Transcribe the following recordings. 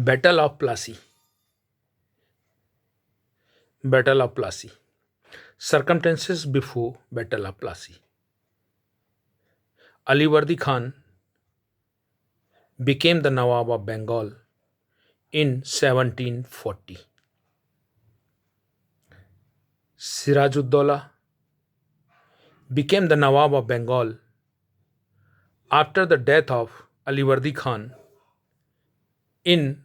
Battle of Plassey. Battle of Plassey. Circumstances before Battle of Plassey. Ali Wardi Khan became the Nawab of Bengal in 1740. Sirajuddaulah became the Nawab of Bengal after the death of Ali Wardi Khan in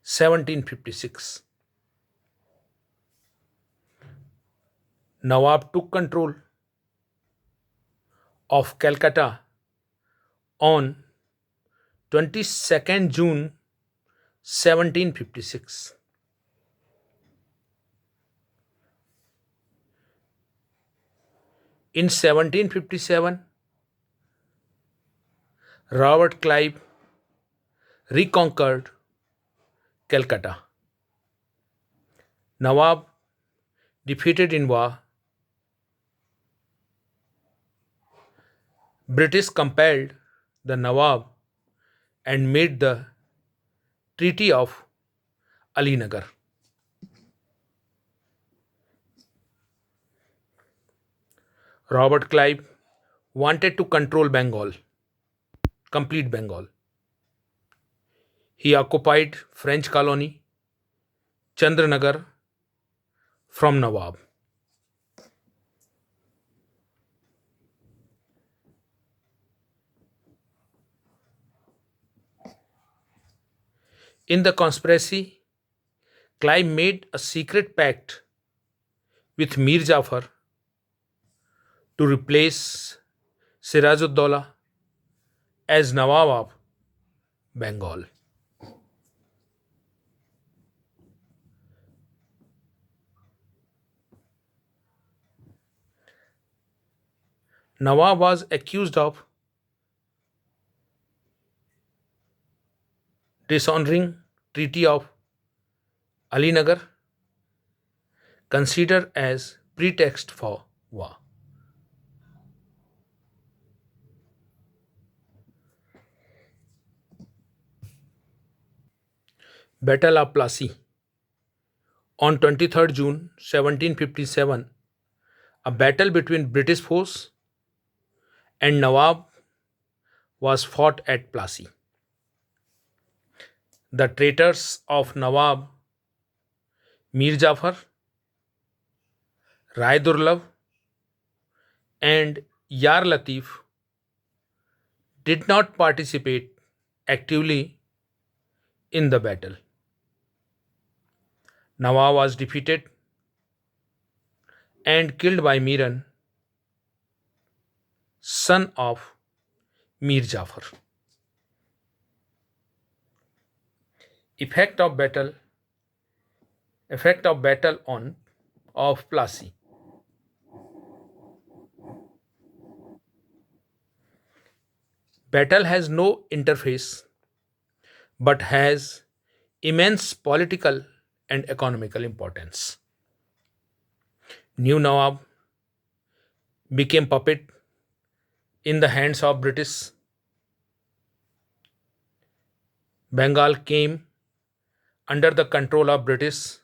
1756. Nawab took control of Calcutta on 22nd June 1756. In 1757, Robert Clive reconquered Calcutta. Nawab, defeated in war, British compelled the Nawab and made the Treaty of Alinagar. Robert Clive wanted to control Bengal, complete Bengal. He occupied French colony Chandranagar from Nawab. In the conspiracy, Clive made a secret pact with Mir Jafar to replace Sirajuddaulah as Nawab of Bengal. Nawab was accused of dishonoring Treaty of Alinagar, considered as pretext for war. Battle of Plassey. On 23rd June 1757, a battle between British force and Nawab was fought at Plassey. The traitors of Nawab Mir Jafar, Rai Durlab, and Yar Latif did not participate actively in the battle. Nawab was defeated and killed by Miran, son of Mir Jafar. Effect of battle on of Plassey. Battle has no interface but has immense political and economical importance. New Nawab became puppet in the hands of British. Bengal came under the control of British,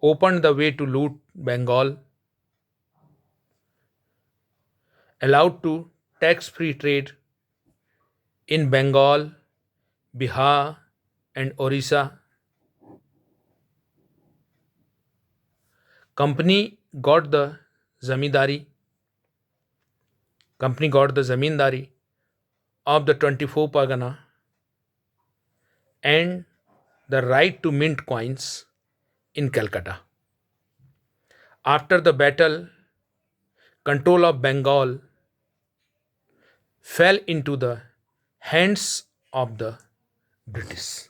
opened the way to loot Bengal, allowed to tax-free trade in Bengal, Bihar, and Orissa. Company got the zamindari. Company got the zamindari of the 24 Pargana and the right to mint coins in Calcutta. After the battle, control of Bengal fell into the hands of the British.